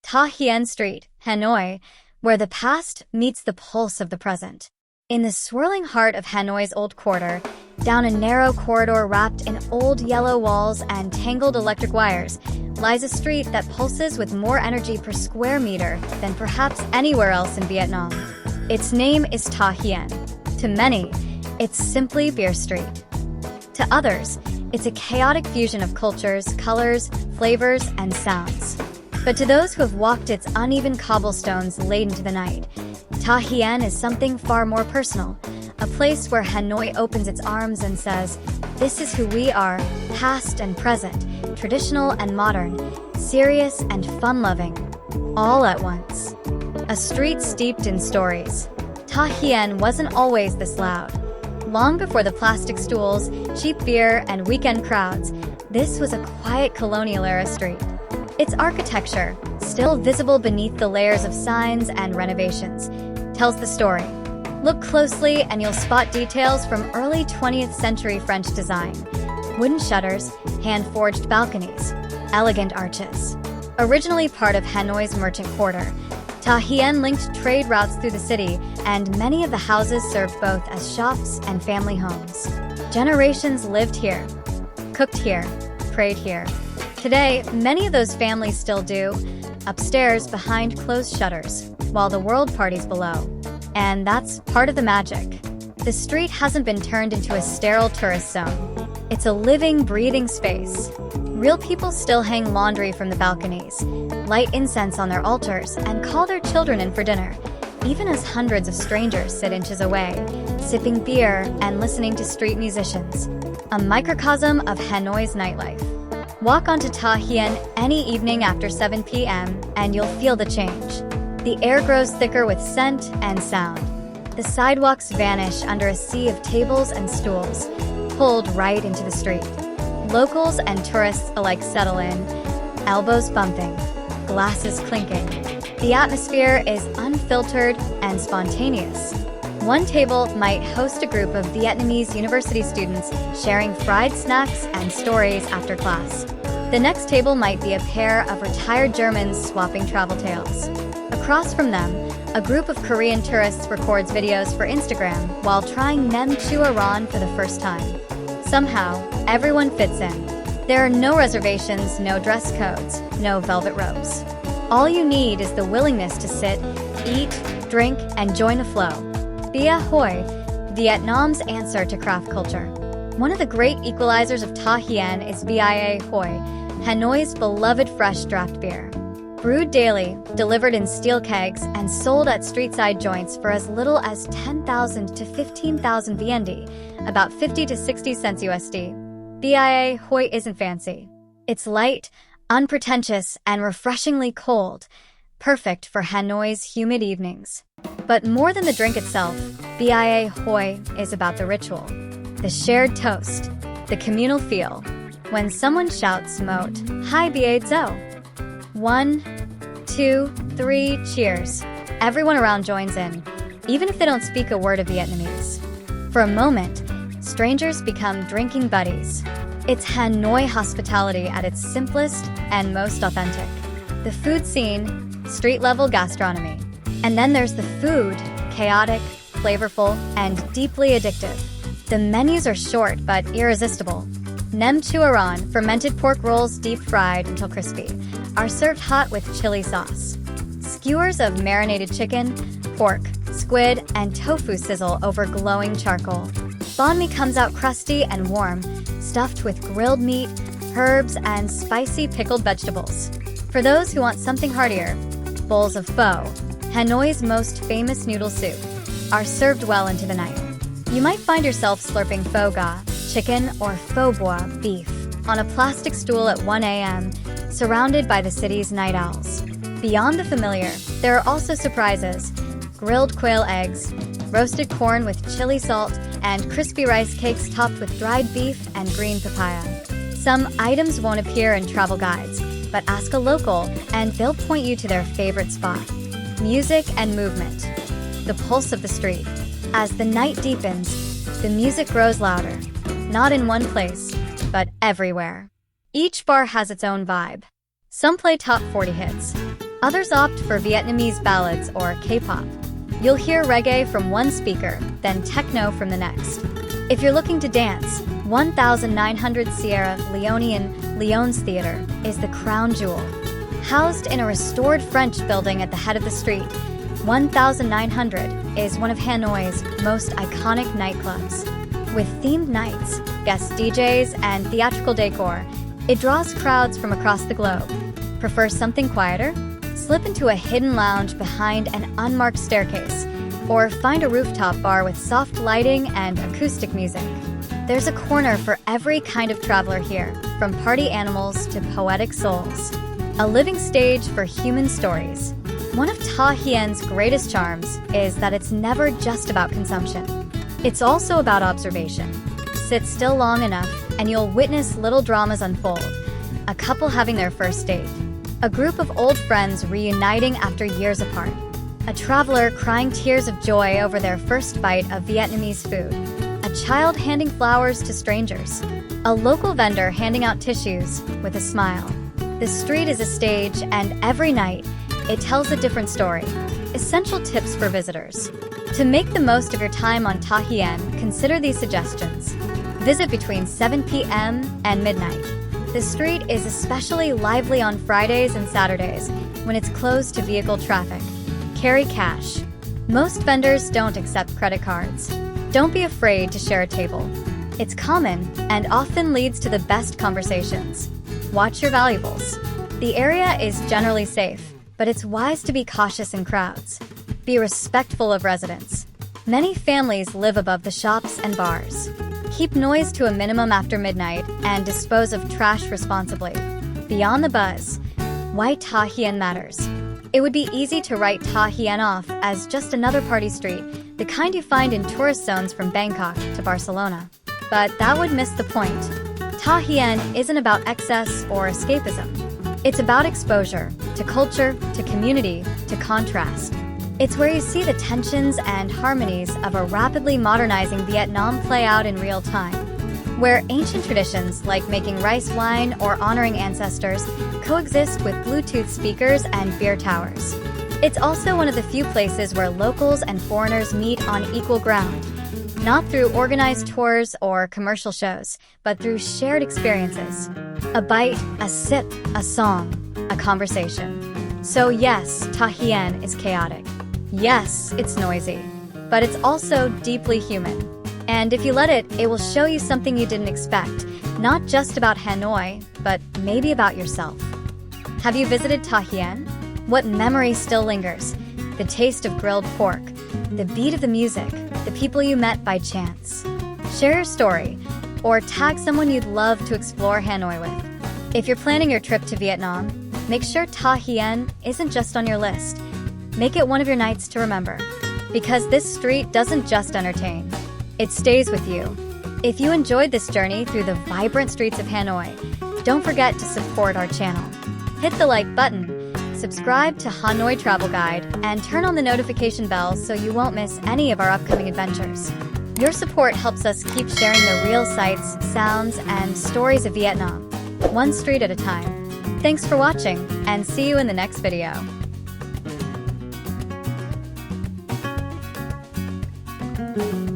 Ta Hien Street, Hanoi, where the past meets the pulse of the present. In the swirling heart of Hanoi's Old Quarter, down a narrow corridor wrapped in old yellow walls and tangled electric wires, lies a street that pulses with more energy per square meter than perhaps anywhere else in Vietnam. Its name is Ta Hien. To many, it's simply Beer Street. To others, it's a chaotic fusion of cultures, colors, flavors, and sounds. But to those who have walked its uneven cobblestones late into the night, Ta Hien is something far more personal, a place where Hanoi opens its arms and says, "This is who we are, past and present, traditional and modern, serious and fun-loving, all at once." A street steeped in stories. Ta Hien wasn't always this loud. Long before the plastic stools, cheap beer, and weekend crowds, this was a quiet colonial-era street. Its architecture, still visible beneath the layers of signs and renovations, tells the story. Look closely and you'll spot details from early 20th century French design. Wooden shutters, hand-forged balconies, elegant arches. Originally part of Hanoi's merchant quarter, Ta Hien linked trade routes through the city, and many of the houses served both as shops and family homes. Generations lived here, cooked here, prayed here. Today, many of those families still do, upstairs behind closed shutters, while the world parties below. And that's part of the magic. The street hasn't been turned into a sterile tourist zone. It's a living, breathing space. Real people still hang laundry from the balconies, light incense on their altars, and call their children in for dinner, even as hundreds of strangers sit inches away, sipping beer and listening to street musicians. A microcosm of Hanoi's nightlife. Walk onto Ta Hien any evening after 7 p.m. and you'll feel the change. The air grows thicker with scent and sound. The sidewalks vanish under a sea of tables and stools, pulled right into the street. Locals and tourists alike settle in, elbows bumping, glasses clinking. The atmosphere is unfiltered and spontaneous. One table might host a group of Vietnamese university students sharing fried snacks and stories after class. The next table might be a pair of retired Germans swapping travel tales. Across from them, a group of Korean tourists records videos for Instagram while trying nem chua ron for the first time. Somehow, everyone fits in. There are no reservations, no dress codes, no velvet ropes. All you need is the willingness to sit, eat, drink, and join the flow. Bia Hoi, Vietnam's answer to craft culture. One of the great equalizers of Ta Hien is Bia Hoi, Hanoi's beloved fresh draft beer. Brewed daily, delivered in steel kegs, and sold at street-side joints for as little as 10,000 to 15,000 VND, about 50 to 60 cents USD. Bia Hoi isn't fancy. It's light, unpretentious, and refreshingly cold, perfect for Hanoi's humid evenings. But more than the drink itself, Bia Hoi is about the ritual, the shared toast, the communal feel. When someone shouts moat, "Hi Bia Zo!" 1, 2, 3, cheers. Everyone around joins in, even if they don't speak a word of Vietnamese. For a moment, strangers become drinking buddies. It's Hanoi hospitality at its simplest and most authentic. The food scene, street-level gastronomy. And then there's the food, chaotic, flavorful, and deeply addictive. The menus are short but irresistible. Nem chua ron, fermented pork rolls deep-fried until crispy, are served hot with chili sauce. Skewers of marinated chicken, pork, squid, and tofu sizzle over glowing charcoal. Banh mi comes out crusty and warm, stuffed with grilled meat, herbs, and spicy pickled vegetables. For those who want something heartier, bowls of pho, Hanoi's most famous noodle soup, are served well into the night. You might find yourself slurping pho ga, chicken, or pho bois, beef, on a plastic stool at 1 a.m., surrounded by the city's night owls. Beyond the familiar, there are also surprises: grilled quail eggs, roasted corn with chili salt, and crispy rice cakes topped with dried beef and green papaya. Some items won't appear in travel guides, but ask a local and they'll point you to their favorite spot. Music and movement. The pulse of the street. As the night deepens, the music grows louder. Not in one place, but everywhere. Each bar has its own vibe. Some play top 40 hits. Others opt for Vietnamese ballads or K-pop. You'll hear reggae from one speaker, then techno from the next. If you're looking to dance, 1900 Sierra Leonean Leone's Theater is the crown jewel. Housed in a restored French building at the head of the street, 1900 is one of Hanoi's most iconic nightclubs. With themed nights, guest DJs, and theatrical decor, it draws crowds from across the globe. Prefer something quieter? Slip into a hidden lounge behind an unmarked staircase, or find a rooftop bar with soft lighting and acoustic music. There's a corner for every kind of traveler here, from party animals to poetic souls. A living stage for human stories. One of Ta Hien's greatest charms is that it's never just about consumption. It's also about observation. Sit still long enough and you'll witness little dramas unfold. A couple having their first date. A group of old friends reuniting after years apart. A traveler crying tears of joy over their first bite of Vietnamese food. A child handing flowers to strangers. A local vendor handing out tissues with a smile. The street is a stage, and every night, it tells a different story. Essential tips for visitors. To make the most of your time on Ta Hien, consider these suggestions. Visit between 7 p.m. and midnight. The street is especially lively on Fridays and Saturdays when it's closed to vehicle traffic. Carry cash. Most vendors don't accept credit cards. Don't be afraid to share a table. It's common and often leads to the best conversations. Watch your valuables. The area is generally safe, but it's wise to be cautious in crowds. Be respectful of residents. Many families live above the shops and bars. Keep noise to a minimum after midnight and dispose of trash responsibly. Beyond the buzz, why Ta Hien matters. It would be easy to write Ta Hien off as just another party street, the kind you find in tourist zones from Bangkok to Barcelona. But that would miss the point. Ta Hien isn't about excess or escapism. It's about exposure to culture, to community, to contrast. It's where you see the tensions and harmonies of a rapidly modernizing Vietnam play out in real time, where ancient traditions like making rice wine or honoring ancestors coexist with Bluetooth speakers and beer towers. It's also one of the few places where locals and foreigners meet on equal ground, not through organized tours or commercial shows, but through shared experiences. A bite, a sip, a song, a conversation. So yes, Ta Hien is chaotic. Yes, it's noisy, but it's also deeply human. And if you let it, it will show you something you didn't expect, not just about Hanoi, but maybe about yourself. Have you visited Ta Hien? What memory still lingers? The taste of grilled pork, the beat of the music, the people you met by chance. Share your story, or tag someone you'd love to explore Hanoi with. If you're planning your trip to Vietnam, make sure Ta Hien isn't just on your list. Make it one of your nights to remember. Because this street doesn't just entertain, it stays with you. If you enjoyed this journey through the vibrant streets of Hanoi, don't forget to support our channel. Hit the like button, subscribe to Hanoi Travel Guide, and turn on the notification bell so you won't miss any of our upcoming adventures. Your support helps us keep sharing the real sights, sounds, and stories of Vietnam, one street at a time. Thanks for watching, and see you in the next video. Thank you.